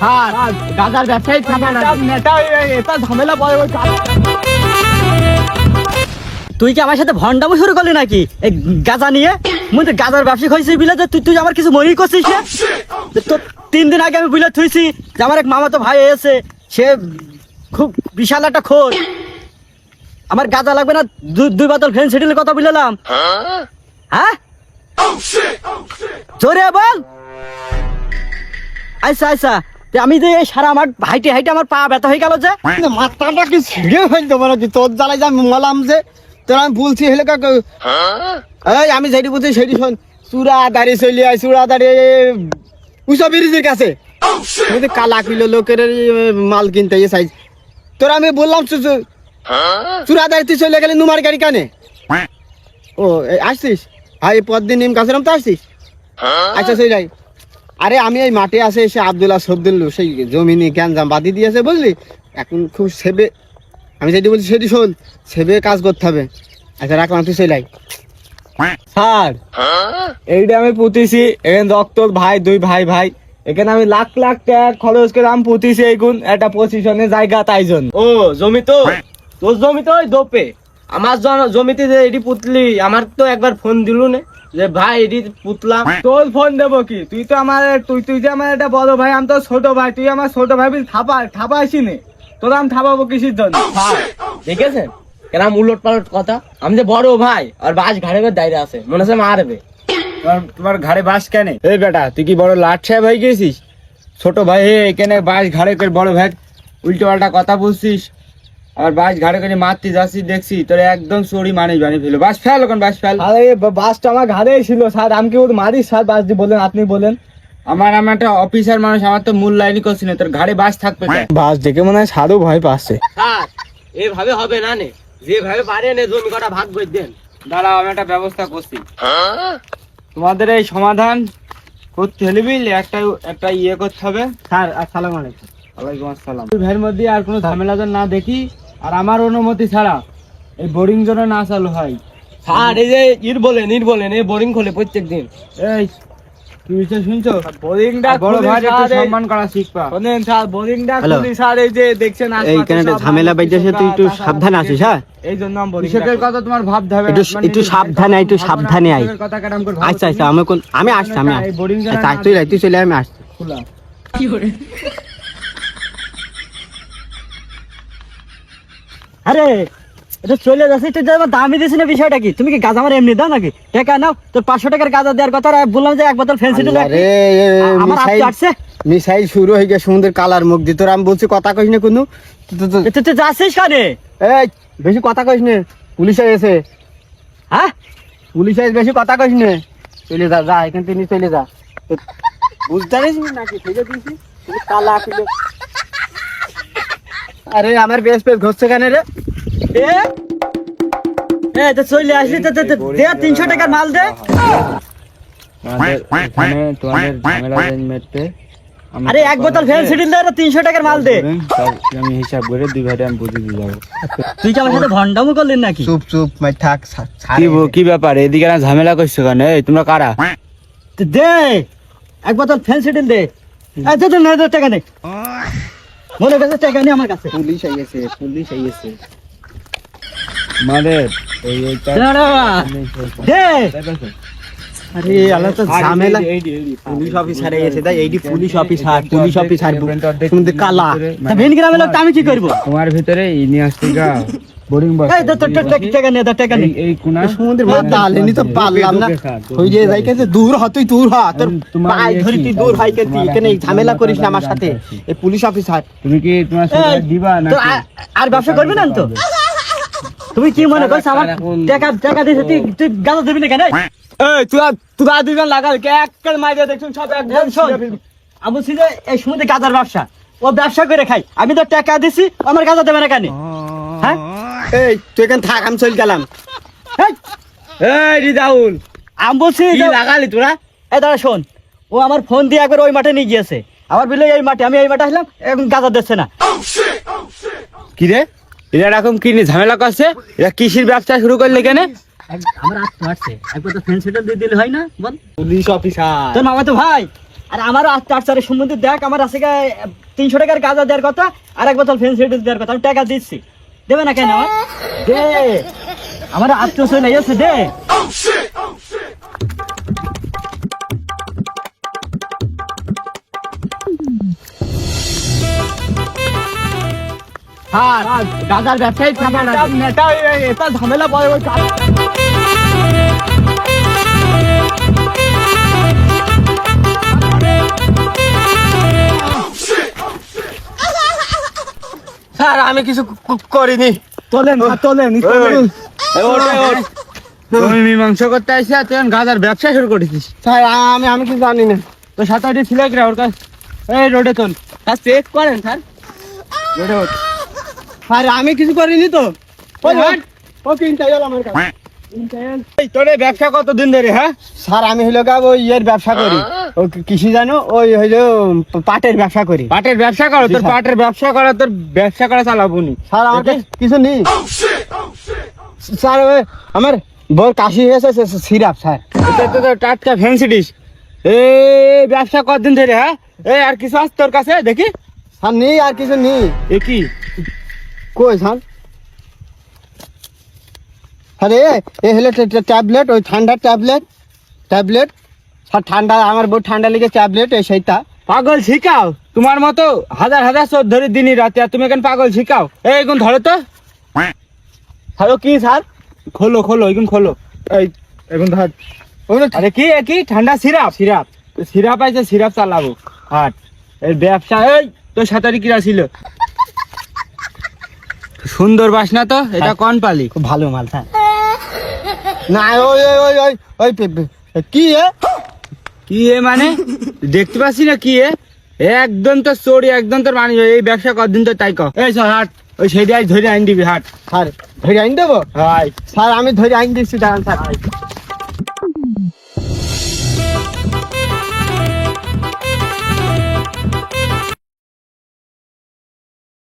হ্যাঁ গাজার ব্যবসায়ী এটা ঝামেলা পড়ে। তুই কি আমার সাথে ভন্ডামো শুরু করলি নাকি এই গাজা নিয়ে? মুই তো গাজার ব্যবসায়ী হয়েছি বিলে, তুই আমার কিছু মনেই করছিস না? তো 3 দিন আগে আমি বিলে থুইছি যে আমার এক মামাতো ভাই এসে, সে খুব বিশাল একটা খোর। আমার গাজা লাগবে না, 2 বোতল ফেন্সিডিলের কথা বললাম। হ্যাঁ জোরে বল। আচ্ছা আচ্ছা, আমি যে সারা আমার হাইটে হাইটে আমার পা ব্যথা হয়ে গেল যে। মাথাটা কি ছিঁড়ে হয়ে যাবো নাকি তোর জ্বালাই যে আমি মলাম যে তোর আমি বলছি হেলে কাকু এই আমি যেটি বলছি সেটি শোন। চূড়া দাঁড়িয়ে চলে আয়, চূড়া দাঁড়িয়ে উষা ব্রিজের কাছে কালা কিলো লোকের মাল কিনতে সাইজ তোর আমি বললাম চূড়া দাঁড়িয়ে চলে গেলে নুমার গাড়ি কানে। ও আসছিস ভাই পরদিন নিম কাছেরাম তো আসছিস? আচ্ছা সেই যাই। আরে আমি এই মাঠে আসে এসে আব্দুল্লাহ সবদুল্লু সেই জমিনে গ্যাঞ্জাম বাদি দিয়েছে বুঝলি, এখন খুব সেবে আমি যেটি বলছি সেটি শোন, সেবে কাজ করতে হবে। আচ্ছা রাখলাম, তুই সেই লাই। স্যার এইটা আমি পুঁতিছি, এখানে রক্ত ভাই 2 ভাই ভাই, এখানে আমি লাখ লাখ টাকা খরচ করে আমি পুঁতিছি এইগুন একটা পজিশনে জায়গা তাই জন্য। ও জমি তো তোর জমি তো ওই দোপে, আমার জমিতে যে এটি পুতলি আমার তো একবার ফোন দিলু না যে ভাই এটি পুতলাম। তোর ফোন দেবো কি, তুই তো আমার তুই যে আমার একটা বড় ভাই, আমি তো ছোট ভাই, তুই আমার ছোট ভাই থাপা আসি নে, তোর আমি থাপাবো কিসের জন্য? ঠিক আছে কেন উলট পালট কথা, আমি যে বড় ভাই আর বাস ঘাড়ে করে দাঁড়িয়ে আছে, মনে হচ্ছে মারবে। তোমার ঘাড়ে বাস কেন? এই বেটা তুই কি বড় লাট সাহেব হয়ে গেছিস? ছোট ভাই এখানে বাস ঘাড়ে করে বড় ভাই উল্টো পাল্টা কথা বলছিস, আর বাস ঘাড়ে করে মারতে যাচ্ছিস দেখছি তোর একদম চড়ি মানুষ বানিয়ে ফেলো। বাস ফেল ওখানে, বাস ফেল। আরে বাসটা আমার ঘাড়েই ছিল স্যার, আমি কি ওর মারিস স্যার? বাস দিয়ে বলেন, আপনি বলেন। আমার একটা অফিসার মানুষ, আমার তো মূল্যায়নই করছি না, তোর ঘাড়ে বাস থাকবে। বাস দেখে মনে হয় সারও ভয় পাচ্ছে। স্যার এভাবে হবে না, নে যেভাবে পারেন জমি কটা ভাগ করে দেন। দাঁড়াও আমি একটা ব্যবস্থা করছি, তোমাদের এই সমাধান করতে হলে বুঝলি একটা ইয়ে করতে হবে। স্যার আসসালামু আলাইকুম। ওয়ালাইকুম আসসালাম। ভাইয়ের মধ্যে আর কোনো ঝামেলা যেন না দেখি, আর আমার অনুমতি ছাড়া এই বোরিং যেন না চালু হয়। স্যার এই যে ইট বলেন এই বোরিং খোলে প্রত্যেক দিন। এই কি বিষয় শুনছো? বোরিংটা বড় ভাই একটু সম্মান করা শিখবা। শুনেন স্যার, বোরিংটা খুলি স্যার, এই যে দেখছেন এইখানে ঝামেলা বাইতেছে, তুই একটু সাবধানে আসিস। হ্যাঁ এই জন্য আমি বলি কৃষকের কথা তোমার ভাবতে হবে, একটু সাবধানে আয়। আচ্ছা আচ্ছা আমি আসছি আচ্ছা তুই চলে আমি আসছি। খোলা আরে এটা চলে যাচ্ছে, এটা আমার দামি দিছি না, বিষয়টা কি? তুমি কি গাঁজা আমার এমনি দাও নাকি? টাকা নাও, তোর 500 টাকার গাঁজা দেওয়ার কথা, বললাম যে 1 বোতল ফেন্সিডিল আমার আসছে। মিসাইল শুরু হয়ে গেছে সমুদ্রের কালার মুখ দিয়ে, তোর আমি বলছি কথা কইস না কোনো, তুই যাচ্ছিস কানে? এই বেশি কথা কইস না, পুলিশ এসে। হ্যাঁ পুলিশ এসে, বেশি কথা কইস না, চলে যা এখান থেকে চলে যা। বুঝতে পারিস নাকি ঠিক আছে কালা কিলো। আরে আমার বেশ ঘটছে কেন রে? তো চলে আসলি তো দে 300 টাকার মাল দে। আরে 1 বোতল ফেন্সিডিল দে, 300 টাকার মাল দে। আমি হিসাব করে 2 ভাইটা আমি বুঝে দিয়ে যাবো। তুই কি আমার সাথে ভন্ডামো করলি নাকি? চুপ মাই থাক। কি ব্যাপার এদিকে না ঝামেলা করছো কেন? এই তোমরা কারা? দে 1 বোতল ফেন্সিডিল দে। টাকা নেই, মনে কাছে টাকা নেই আমার কাছে। পুলিশ আইছে মানে দে। আরে আল্লাহ তো ঝামেলা। পুলিশ অফিসার এসে দেয়, এইটি পুলিশ অফিসার তুমি কালা মেন গ্রামের লোক, আমি কি করবো? তোমার ভিতরে ইনিয়াস থেকে বোরিং বস এই টাকা নে, টাকা নে। এই কোনা সমুদ্রের মধ্যে আলেনি তো পারলাম না, হই যে যাই কাছে দূর হ, তুই দূর হ, তোর পায়ে ধরি তুই দূর হয়, তুই এখানে ঝামেলা করিস না আমার সাথে। এই পুলিশ অফিসার তুমি কি তোমার সাথে দিবা না? আর ব্যবসা করবে না তো? তুমি কি মনে করছ আমার টাকা দিয়েছে তুই গাঁজা দিবি না কেন? এই তোরা দুজন লাগাল কে এককাল মাইরে দেখছুন সব একদম। শোন, আমি বলছি যে এই সমুদ্রে গাঁজার ব্যবসা, ও ব্যবসা করে খাই, আমি তো টাকা দিছি, আমার গাঁজা দেবে না কেন? হ্যাঁ এই তুই এখানে থাক, আমি চলে গেলাম। এই রিজাউল, আমি বলছি কি লাগালি তোরা? এই দাঁড়া শোন, ও আমার ফোন দিয়ে একবার ওই মাঠে নিয়ে গিয়েছে, আমার বিলে এই মাঠে, আমি এই মাঠে আসলাম, এখন গাঁজা দিচ্ছে না। কি রে এরা এরকম কি নিয়ে ঝামেলা করছে? এরা কৃষির ব্যবসা শুরু করলে কেন? আমার আসছে একবার তো ফেন্সিডিল দিয়ে দিলে হয় না? বল পুলিশ অফিসার তোর মামা তো ভাই, আর আমারও আচারের সম্বন্ধে দেখ, আমার আছে 300 টাকার গাঁজা দেওয়ার কথা, আর এক বোতল ফেন্সি দেওয়ার কথা, আমি টাকা দিচ্ছি, দেবে না কেন? আমার দে, আমার আত্মীয় চলে গেছে, দে। হ্যাঁ গাজার ব্যবসায়ী থাকা না এটা ঝামেলা পড়ে ওই স্যার আমি কিছু করিনি। তোলেন তুমি মীমাংসা করতে আসি আর তুই গাজার ব্যবসা শুরু করেছিস। স্যার আমি কিছু জানি না। তো সাথে ছিল কি ওর কাছে? এই রোডে তোল, চেক করেন স্যার, রোডে ওঠ। স্যার আমি কিছু করিনি তো। ও কিনতে গেল আমার কাছে। এই তোর এই ব্যবসা কতদিন ধরে? হ্যাঁ স্যার আমি হইলো ওই ইয়ের ব্যবসা করি, ওই কৃষি জানো, ওই হইলো পাটের ব্যবসা করি। পাটের ব্যবসা করো? তোর পাটের ব্যবসা করা, তোর ব্যবসা করা চালাবো নি। স্যার আমার কাছে কিছু নেই স্যার। ওই আমার বউর কাশি হয়েছে, সিরাপ স্যার। এটা তো টাটকা ফ্যান্সি ডিশ। এই ব্যবসা কতদিন ধরে? হ্যাঁ এই আর কিছু আছে তোর কাছে দেখি? স্যার নেই, আর কিছু নেই। এ কি কই স্যার? স্যার এ হলো ট্যাবলেট, ওই ঠান্ডার ট্যাবলেট স্যার। ঠান্ডা, আমার বউ ঠান্ডা লেগে ট্যাবলেট, এই সেইটা। পাগল শিখাও? তোমার মতো হাজার হাজার চোর ধরে দিনই রাতে, আর তুমি এখন পাগল শিখাও? এই এখন ধরো তো। হ্যালো কি স্যার? খোলো এখন খোলো। এই এখন ধর। আরে কি কি ঠান্ডা সিরাপ? সিরাপ আছে, সিরাপ চালাবো। হাট এর ব্যবসা। এই তোর সাঁতারি কিরা ছিল? সুন্দর বাসনা তো, এটা কোন পালি? খুব ভালো মাল স্যার। না ওই ওই ওই ওই কি কি এ মানে দেখতে পাচ্ছি না কি এ? একদম তো চোরি, একদম তোর মানে এই ব্যবসা কতদিন তো তাই কর। এই চল হাট, ওই সেই ধরে আইন দিবি। হাট স্যার, ধরে আইন দেবো? হাই স্যার আমি ধরে আইন দিচ্ছি, দাঁড়ান স্যার।